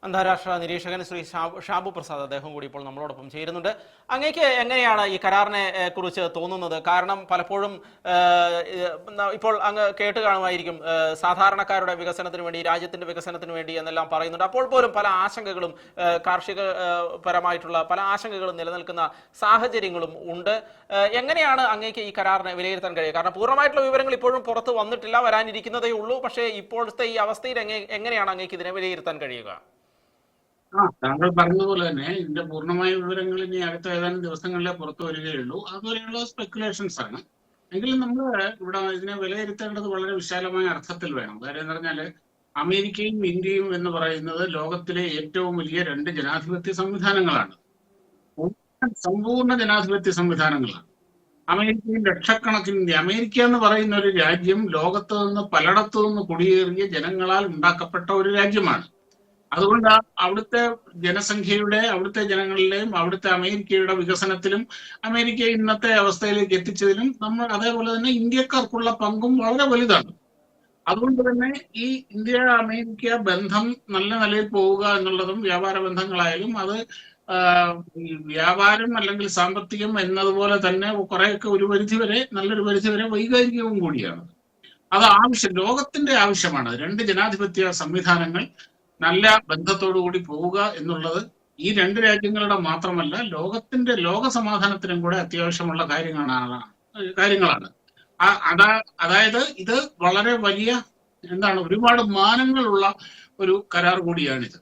അന്താരാഷ്ട്ര നിരീക്ഷകൻ ശ്രീ ഷാബു പ്രസാദ് അദ്ദേഹം കൂടി ഇപ്പോൾ നമ്മളോടൊപ്പം ചേരുന്നുണ്ട്. അങ്ങേക്ക് എങ്ങനെയാണ് ഈ കരാറിനെ കുറിച്ച് തോന്നുന്നത്? കാരണം പലപ്പോഴും ഇപ്പോൾ അങ്ങ് കേട്ട് കാണുമായിരിക്കും, സാധാരണക്കാരുടെ വികസനത്തിന് വേണ്ടി, രാജ്യത്തിന്റെ വികസനത്തിന് വേണ്ടി എന്നെല്ലാം പറയുന്നുണ്ട്. അപ്പോൾ പോലും പല ആശങ്കകളും, കാർഷിക പരമായിട്ടുള്ള പല ആശങ്കകളും നിലനിൽക്കുന്ന സാഹചര്യങ്ങളും ഉണ്ട്. എങ്ങനെയാണ് അങ്ങേക്ക് ഈ കരാറിനെ വിലയിരുത്താൻ കഴിയുക? കാരണം പൂർണ്ണമായിട്ടുള്ള വിവരങ്ങൾ ഇപ്പോഴും പുറത്ത് വന്നിട്ടില്ല, വരാനിരിക്കുന്നതേ ഉള്ളൂ. പക്ഷേ ഇപ്പോഴത്തെ ഈ അവസ്ഥയിൽ എങ്ങനെയാണ് അങ്ങേക്ക് ഇതിനെ വിലയിരുത്താൻ കഴിയുക? താങ്കൾ പറഞ്ഞതുപോലെ തന്നെ ഇതിന്റെ പൂർണ്ണമായ വിവരങ്ങൾ ഇനി അടുത്ത ഏതാനും ദിവസങ്ങളിലേ പുറത്തു വരികയുള്ളൂ. അതുപോലെയുള്ള സ്പെക്കുലേഷൻസ് ആണ്. എങ്കിലും നമ്മൾ ഇവിടെ ഇതിനെ വിലയിരുത്തേണ്ടത് വളരെ വിശാലമായ അർത്ഥത്തിൽ വേണം. കാര്യം എന്ന് പറഞ്ഞാൽ അമേരിക്കയും ഇന്ത്യയും എന്ന് പറയുന്നത് ലോകത്തിലെ ഏറ്റവും വലിയ രണ്ട് ജനാധിപത്യ സംവിധാനങ്ങളാണ്. സമ്പൂർണ്ണ ജനാധിപത്യ സംവിധാനങ്ങളാണ്. അമേരിക്കയിൽ ലക്ഷക്കണക്കിന് ഇന്ത്യ, അമേരിക്ക എന്ന് പറയുന്ന ഒരു രാജ്യം ലോകത്ത് നിന്ന് പലയിടത്തു നിന്ന് കുടിയേറിയ ജനങ്ങളാൽ ഉണ്ടാക്കപ്പെട്ട ഒരു രാജ്യമാണ്. അതുകൊണ്ട് അവിടുത്തെ ജനസംഖ്യയുടെ, അവിടുത്തെ ജനങ്ങളിലെയും അവിടുത്തെ അമേരിക്കയുടെ വികസനത്തിലും അമേരിക്ക ഇന്നത്തെ അവസ്ഥയിലേക്ക് എത്തിച്ചതിലും നമ്മൾ അതേപോലെ തന്നെ ഇന്ത്യക്കാർക്കുള്ള പങ്കും വളരെ വലുതാണ്. അതുകൊണ്ട് തന്നെ ഈ ഇന്ത്യ അമേരിക്ക ബന്ധം നല്ല നിലയിൽ പോവുക എന്നുള്ളതും, വ്യാപാര ബന്ധങ്ങളായാലും അത് വ്യാപാരം അല്ലെങ്കിൽ സാമ്പത്തികം എന്നതുപോലെ തന്നെ കുറെയൊക്കെ ഒരു പരിധിവരെ, നല്ലൊരു പരിധിവരെ വൈകാരികവും കൂടിയാണ്. അത് ലോകത്തിന്റെ ആവശ്യമാണ്. രണ്ട് ജനാധിപത്യ സംവിധാനങ്ങൾ നല്ല ബന്ധത്തോടു കൂടി പോവുക എന്നുള്ളത് ഈ രണ്ട് രാജ്യങ്ങളുടെ മാത്രമല്ല, ലോക സമാധാനത്തിനും കൂടെ അത്യാവശ്യമുള്ള കാര്യങ്ങളാണ്. അതായത് ഇത് വളരെ വലിയ ഒരുപാട് മാനങ്ങളുള്ള ഒരു കരാർ കൂടിയാണിത്.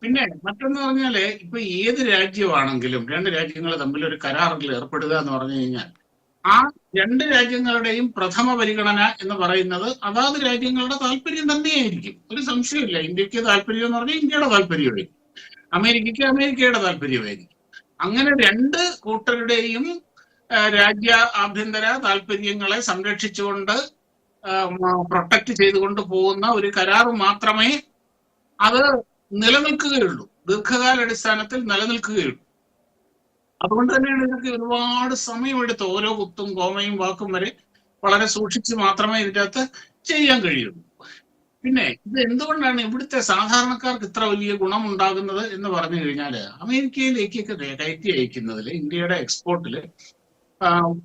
പിന്നെ മറ്റൊന്ന് പറഞ്ഞാല്, ഇപ്പൊ ഏത് രാജ്യമാണെങ്കിലും രണ്ട് രാജ്യങ്ങൾ തമ്മിൽ ഒരു കരാറിൽ ഏർപ്പെടുക എന്ന് പറഞ്ഞു കഴിഞ്ഞാൽ ആ രണ്ട് രാജ്യങ്ങളുടെയും പ്രഥമ പരിഗണന എന്ന് പറയുന്നത് അതാത് രാജ്യങ്ങളുടെ താല്പര്യം തന്നെയായിരിക്കും. ഒരു സംശയമില്ല. ഇന്ത്യക്ക് താല്പര്യം എന്ന് പറഞ്ഞാൽ ഇന്ത്യയുടെ താല്പര്യമായിരിക്കും, അമേരിക്കയ്ക്ക് അമേരിക്കയുടെ താല്പര്യമായിരിക്കും. അങ്ങനെ രണ്ട് കൂട്ടരുടെയും രാജ്യ ആഭ്യന്തര താല്പര്യങ്ങളെ സംരക്ഷിച്ചുകൊണ്ട് പ്രൊട്ടക്ട് ചെയ്തുകൊണ്ട് പോകുന്ന ഒരു കരാർ മാത്രമേ അത് നിലനിൽക്കുകയുള്ളൂ, ദീർഘകാലാടിസ്ഥാനത്തിൽ നിലനിൽക്കുകയുള്ളൂ. അതുകൊണ്ട് തന്നെയാണ് ഇതൊക്കെ ഒരുപാട് സമയമെടുത്ത് ഓരോ കുത്തും കോമയും വാക്കും വരെ വളരെ സൂക്ഷിച്ച് മാത്രമേ ഇതിൻ്റെ അകത്ത് ചെയ്യാൻ കഴിയുള്ളൂ. പിന്നെ ഇത് എന്തുകൊണ്ടാണ് ഇവിടുത്തെ സാധാരണക്കാർക്ക് ഇത്ര വലിയ ഗുണമുണ്ടാകുന്നത് എന്ന് പറഞ്ഞു കഴിഞ്ഞാൽ, അമേരിക്കയിലേക്കൊക്കെ കയറ്റി അയക്കുന്നതിൽ ഇന്ത്യയുടെ എക്സ്പോർട്ടിൽ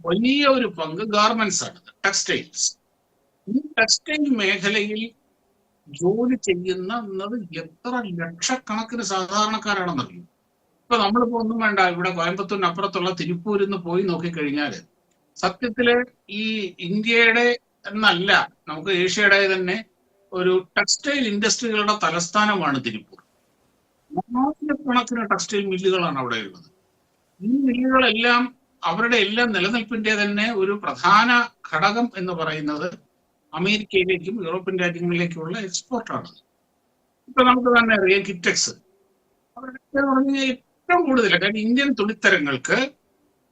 വലിയ ഒരു പങ്ക് ഗാർമെന്റ്സ് ആണ്, ടെക്സ്റ്റൈൽസ്. ഈ ടെക്സ്റ്റൈൽ മേഖലയിൽ ജോലി ചെയ്യുന്നത് എത്ര ലക്ഷക്കണക്കിന് സാധാരണക്കാരാണെന്നറിയും. ഇപ്പൊ നമ്മളിപ്പോ ഒന്നും വേണ്ട, ഇവിടെ കോയമ്പത്തൂരിന് അപ്പുറത്തുള്ള തിരുപ്പൂരിൽ നിന്ന് പോയി നോക്കിക്കഴിഞ്ഞാല് സത്യത്തില് ഈ ഇന്ത്യയുടെ എന്നല്ല, നമുക്ക് ഏഷ്യയുടെ തന്നെ ഒരു ടെക്സ്റ്റൈൽ ഇൻഡസ്ട്രികളുടെ തലസ്ഥാനമാണ് തിരുപ്പൂർ. കണക്കിന് ടെക്സ്റ്റൈൽ മില്ലുകളാണ് അവിടെ ഉള്ളത്. ഈ മില്ലുകളെല്ലാം അവരുടെ എല്ലാം നിലനിൽപ്പിന്റെ തന്നെ ഒരു പ്രധാന ഘടകം എന്ന് പറയുന്നത് അമേരിക്കയിലേക്കും യൂറോപ്യൻ രാജ്യങ്ങളിലേക്കുമുള്ള എക്സ്പോർട്ടാണ്. ഇപ്പൊ നമുക്ക് തന്നെ അറിയാം, കിറ്റക്സ് അവരുടെ പറഞ്ഞ ഏറ്റവും കൂടുതൽ, കാരണം ഇന്ത്യൻ തുണിത്തരങ്ങൾക്ക്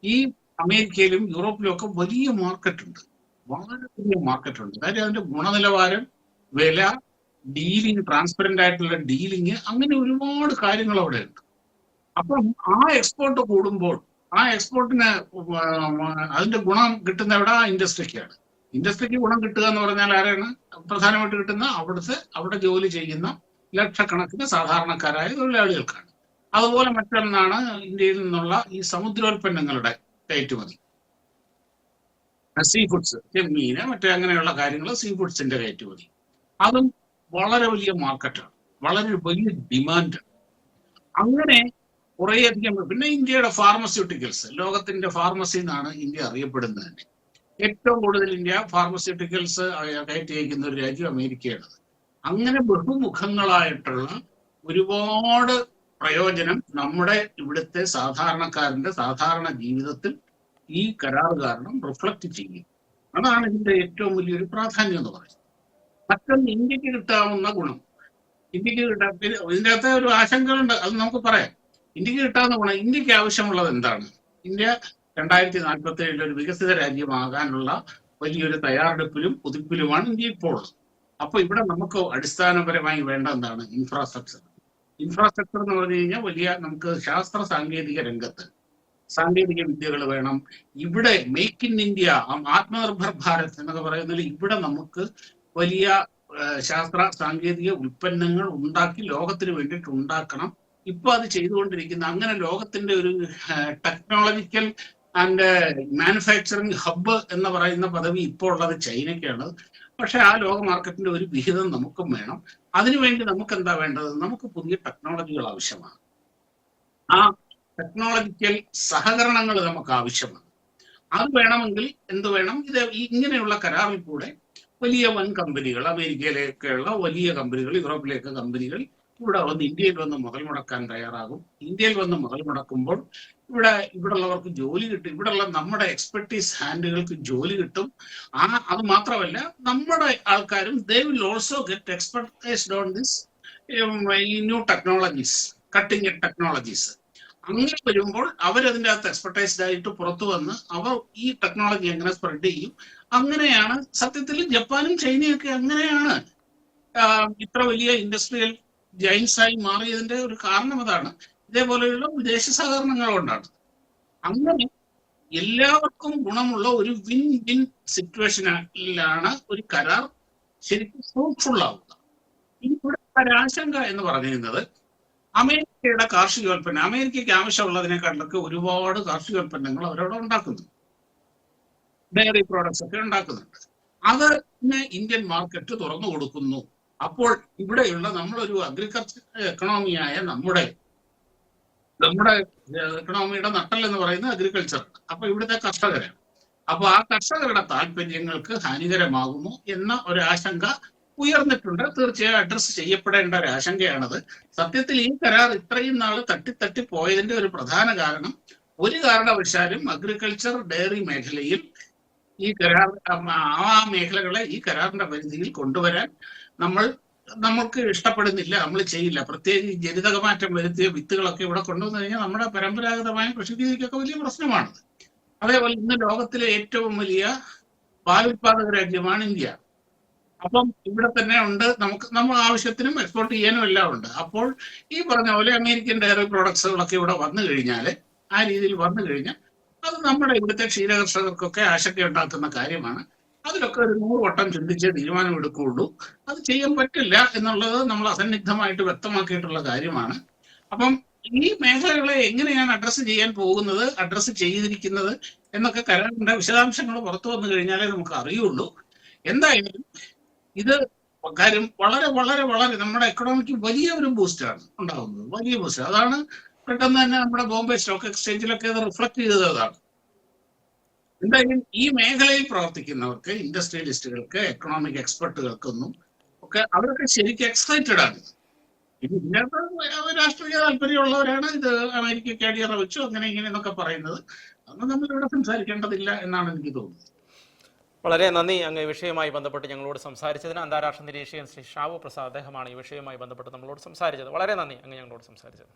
ഈ അമേരിക്കയിലും യൂറോപ്പിലും ഒക്കെ വലിയ മാർക്കറ്റുണ്ട്, വളരെ വലിയ മാർക്കറ്റുണ്ട്. കാര്യം അതിന്റെ ഗുണനിലവാരം, വില, ഡീലിങ്, ട്രാൻസ്പെറന്റ് ആയിട്ടുള്ള ഡീലിങ്, അങ്ങനെ ഒരുപാട് കാര്യങ്ങൾ അവിടെ ഉണ്ട്. അപ്പം ആ എക്സ്പോർട്ട് കൂടുമ്പോൾ ആ എക്സ്പോർട്ടിന് അതിന്റെ ഗുണം കിട്ടുന്ന എവിടെ? ഇൻഡസ്ട്രിക്കാണ്. ഇൻഡസ്ട്രിക്ക് ഗുണം കിട്ടുക എന്ന് പറഞ്ഞാൽ ആരാണ് പ്രധാനമായിട്ട് കിട്ടുന്ന? അവിടെ ജോലി ചെയ്യുന്ന ലക്ഷക്കണക്കിന് സാധാരണക്കാരായ തൊഴിലാളികൾക്കാണ്. അതുപോലെ മറ്റൊന്നാണ് ഇന്ത്യയിൽ നിന്നുള്ള ഈ സമുദ്രോൽപ്പന്നങ്ങളുടെ കയറ്റുമതി, സീ ഫുഡ്സ്, ചെമ്മീന്, മറ്റേ അങ്ങനെയുള്ള കാര്യങ്ങൾ, സീ ഫുഡ്സിന്റെ കയറ്റുമതി. അതും വളരെ വലിയ മാർക്കറ്റാണ്, വളരെ വലിയ ഡിമാൻഡ്. അങ്ങനെ കുറേയധികം. പിന്നെ ഇന്ത്യയുടെ ഫാർമസ്യൂട്ടിക്കൽസ്, ലോകത്തിന്റെ ഫാർമസി എന്നാണ് ഇന്ത്യ അറിയപ്പെടുന്നത് തന്നെ. ഏറ്റവും കൂടുതൽ ഇന്ത്യ ഫാർമസ്യൂട്ടിക്കൽസ് കയറ്റി അയക്കുന്ന ഒരു രാജ്യം അമേരിക്കയാണ്. അങ്ങനെ ബഹുമുഖങ്ങളായിട്ടുള്ള ഒരുപാട് പ്രയോജനം നമ്മുടെ ഇവിടുത്തെ സാധാരണക്കാരന്റെ സാധാരണ ജീവിതത്തിൽ ഈ കരാർ കാരണം റിഫ്ലക്ട് ചെയ്യും. അതാണ് ഇതിന്റെ ഏറ്റവും വലിയൊരു പ്രാധാന്യം എന്ന് പറയുന്നത്. മറ്റൊന്ന്, ഇന്ത്യക്ക് കിട്ടാവുന്ന ഗുണം, ഇതിൻ്റെ അകത്തെ ഒരു ആശങ്കകളുണ്ട്, അത് നമുക്ക് പറയാം. ഇന്ത്യക്ക് കിട്ടാവുന്ന ഗുണം, ഇന്ത്യക്ക് ആവശ്യമുള്ളത് എന്താണ്? ഇന്ത്യ 2047 ഒരു വികസിത രാജ്യമാകാനുള്ള വലിയൊരു തയ്യാറെടുപ്പിലും കുതിപ്പിലുമാണ് ഇന്ത്യ ഇപ്പോൾ. അപ്പൊ ഇവിടെ നമുക്ക് അടിസ്ഥാനപരമായി വേണ്ട എന്താണ്? ഇൻഫ്രാസ്ട്രക്ചർ. ഇൻഫ്രാസ്ട്രക്ചർ എന്ന് പറഞ്ഞു കഴിഞ്ഞാൽ വലിയ, നമുക്ക് ശാസ്ത്ര സാങ്കേതിക രംഗത്ത് സാങ്കേതിക വിദ്യകൾ വേണം. ഇവിടെ make in India, Atmanirbhar Bharat എന്നൊക്കെ പറയുന്നതിൽ ഇവിടെ നമുക്ക് വലിയ ശാസ്ത്ര സാങ്കേതിക ഉൽപ്പന്നങ്ങൾ ഉണ്ടാക്കി ലോകത്തിന് വേണ്ടിയിട്ട് ഉണ്ടാക്കണം. ഇപ്പൊ അത് ചെയ്തുകൊണ്ടിരിക്കുന്ന അങ്ങനെ ലോകത്തിന്റെ ഒരു ടെക്നോളജിക്കൽ ആൻഡ് മാനുഫാക്ചറിങ് ഹബ്ബ് എന്ന് പറയുന്ന പദവി ഇപ്പോൾ ഉള്ളത് ചൈനയ്ക്കാണ്. പക്ഷെ ആ ലോക മാർക്കറ്റിന്റെ ഒരു വിഹിതം നമുക്കും വേണം. അതിനുവേണ്ടി നമുക്ക് എന്താ വേണ്ടത്? നമുക്ക് പുതിയ ടെക്നോളജികൾ ആവശ്യമാണ്. ആ ടെക്നോളജിക്കൽ സഹകരണങ്ങൾ നമുക്ക് ആവശ്യമാണ്. അത് വേണമെങ്കിൽ എന്ത് വേണം? ഇത് ഇങ്ങനെയുള്ള കരാറിൽ കൂടെ വലിയ വൻ കമ്പനികൾ, അമേരിക്കയിലേക്കുള്ള വലിയ കമ്പനികൾ, യൂറോപ്പിലേക്ക് കമ്പനികൾ ഇവിടെ വന്ന് ഇന്ത്യയിൽ വന്ന് മുതൽ മുടക്കാൻ തയ്യാറാകും. ഇന്ത്യയിൽ വന്ന് മുതൽ മുടക്കുമ്പോൾ ഇവിടെയുള്ളവർക്ക് ജോലി കിട്ടും. ഇവിടെയുള്ള നമ്മുടെ എക്സ്പെർട്ടീസ് ഹാൻഡുകൾക്ക് ജോലി കിട്ടും. അത് മാത്രമല്ല, നമ്മുടെ ആൾക്കാരും they will also get expertised on this new technologies, cutting technologies. അങ്ങനെ വരുമ്പോൾ അവരതിൻ്റെ അകത്ത് എക്സ്പെർട്ടൈസ്ഡ് ആയിട്ട് പുറത്തു വന്ന് അവർ ഈ ടെക്നോളജി എങ്ങനെ സ്പ്രെഡ് ചെയ്യും. അങ്ങനെയാണ് സത്യത്തിൽ ജപ്പാനും ചൈനയൊക്കെ അങ്ങനെയാണ് ഇത്ര വലിയ ഇൻഡസ്ട്രിയൽ ജൈൻസ് ആയി മാറിയതിന്റെ ഒരു കാരണം അതാണ്. ഇതേപോലെയുള്ള വിദേശ സഹകരണങ്ങൾ കൊണ്ടാണ്. അങ്ങനെ എല്ലാവർക്കും ഗുണമുള്ള ഒരു വിൻ വിൻ സിറ്റുവേഷനിലാണ് ഒരു കരാർ ശരിക്കും ഫ്രൂട്ട്ഫുൾ ആവുക. ഇവിടെ ഒരാശങ്ക എന്ന് പറഞ്ഞിരുന്നത് അമേരിക്കയുടെ കാർഷികോൽപ്പന്നം, അമേരിക്കയ്ക്ക് ആവശ്യമുള്ളതിനെക്കാട്ടിലൊക്കെ ഒരുപാട് കാർഷികോൽപ്പന്നങ്ങൾ അവരവിടെ ഉണ്ടാക്കുന്നു, ഡയറി പ്രോഡക്ട്സ് ഒക്കെ ഉണ്ടാക്കുന്നുണ്ട്. അത് ഇന്ത്യൻ മാർക്കറ്റ് തുറന്നു കൊടുക്കുന്നു. അപ്പോൾ ഇവിടെയുള്ള നമ്മളൊരു അഗ്രികൾച്ചർ എക്കണോമിയായ നമ്മുടെ എക്കണോമിയുടെ നട്ടൽ എന്ന് പറയുന്നത് അഗ്രികൾച്ചർ. അപ്പൊ ഇവിടുത്തെ കർഷകരാണ്. അപ്പൊ ആ കർഷകരുടെ താല്പര്യങ്ങൾക്ക് ഹാനികരമാകുമോ എന്ന ഒരു ആശങ്ക ഉയർന്നിട്ടുണ്ട്. തീർച്ചയായും അഡ്രസ് ചെയ്യപ്പെടേണ്ട ഒരു ആശങ്കയാണത്. സത്യത്തിൽ ഈ കരാർ ഇത്രയും നാൾ തട്ടി പോയതിന്റെ ഒരു പ്രധാന കാരണം, ഒരു കാരണവശാലും അഗ്രികൾച്ചർ ഡയറി മേഖലയിൽ ഈ കരാർ ആ മേഖലകളെ ഈ കരാറിന്റെ പരിധിയിൽ കൊണ്ടുവരാൻ നമ്മൾക്ക് ഇഷ്ടപ്പെടുന്നില്ല, നമ്മൾ ചെയ്യില്ല. പ്രത്യേകിച്ച് ജനിതകമാറ്റം വരുത്തിയ വിത്തുകളൊക്കെ ഇവിടെ കൊണ്ടുവന്നു കഴിഞ്ഞാൽ നമ്മുടെ പരമ്പരാഗതമായ കൃഷിരീതിക്കൊക്കെ വലിയ പ്രശ്നമാണ്. അതേപോലെ ഇന്ന് ലോകത്തിലെ ഏറ്റവും വലിയ പാലുൽപാദക രാജ്യമാണ് ഇന്ത്യ. അപ്പം ഇവിടെ തന്നെ ഉണ്ട്, നമ്മൾ ആവശ്യത്തിനും എക്സ്പോർട്ട് ചെയ്യാനും എല്ലാം ഉണ്ട്. അപ്പോൾ ഈ പറഞ്ഞ പോലെ അമേരിക്കൻ ഡയറി പ്രോഡക്ട്സുകളൊക്കെ ഇവിടെ വന്നു കഴിഞ്ഞാൽ, ആ രീതിയിൽ വന്നു കഴിഞ്ഞാൽ അത് നമ്മുടെ ഇവിടുത്തെ ക്ഷീരകർഷകർക്കൊക്കെ ആശങ്ക ഉണ്ടാക്കുന്ന കാര്യമാണ്. അതിലൊക്കെ ഒരു 100 വട്ടം ചിന്തിച്ച് തീരുമാനമെടുക്കുകയുള്ളൂ. അത് ചെയ്യാൻ പറ്റില്ല എന്നുള്ളത് നമ്മൾ അസന്നിഗ്ധമായിട്ട് വ്യക്തമാക്കിയിട്ടുള്ള കാര്യമാണ്. അപ്പം ഈ മേഖലകളെ എങ്ങനെയാണ് അഡ്രസ്സ് ചെയ്യാൻ പോകുന്നത്, അഡ്രസ്സ് ചെയ്തിരിക്കുന്നത് എന്നൊക്കെ കരാറിന്റെ വിശദാംശങ്ങൾ പുറത്തു വന്നു കഴിഞ്ഞാലേ നമുക്ക് അറിയുള്ളൂ. എന്തായാലും ഇത് കാര്യം വളരെ വളരെ വളരെ നമ്മുടെ എക്കണോമിക്ക് വലിയ ഒരു ബൂസ്റ്റാണ് ഉണ്ടാകുന്നത്, വലിയ ബൂസ്റ്റ്. അതാണ് പെട്ടെന്ന് തന്നെ നമ്മുടെ ബോംബെ സ്റ്റോക്ക് എക്സ്ചേഞ്ചിലൊക്കെ അത് റിഫ്ലക്ട് ചെയ്തതാണ്. എന്തായാലും ഈ മേഖലയിൽ പ്രവർത്തിക്കുന്നവർക്ക്, ഇൻഡസ്ട്രിയലിസ്റ്റുകൾക്ക്, എക്കണോമിക് എക്സ്പെർട്ടുകൾക്കൊന്നും ഒക്കെ അവരൊക്കെ ശരിക്കും എക്സൈറ്റഡ് ആണ്. ഇതിനകത്ത് രാഷ്ട്രീയ താല്പര്യമുള്ളവരാണ് ഇത് അമേരിക്കയ്ക്ക് അടിയറ വെച്ചു അങ്ങനെ ഇങ്ങനെ എന്നൊക്കെ പറയുന്നത്. അതൊന്നും നമ്മളിവിടെ സംസാരിക്കേണ്ടതില്ല എന്നാണ് എനിക്ക് തോന്നുന്നത്. വളരെ നന്ദി അങ്ങ് ഈ വിഷയവുമായി ബന്ധപ്പെട്ട് ഞങ്ങളോട് സംസാരിച്ചതിന്. അന്താരാഷ്ട്ര നിരീക്ഷകൻ ശ്രീ ഷാബു പ്രസാദ്, അദ്ദേഹമാണ് ഈ വിഷയവുമായി ബന്ധപ്പെട്ട് നമ്മളോട് സംസാരിച്ചത്. വളരെ നന്ദി അങ്ങ് ഞങ്ങളോട് സംസാരിച്ചത്.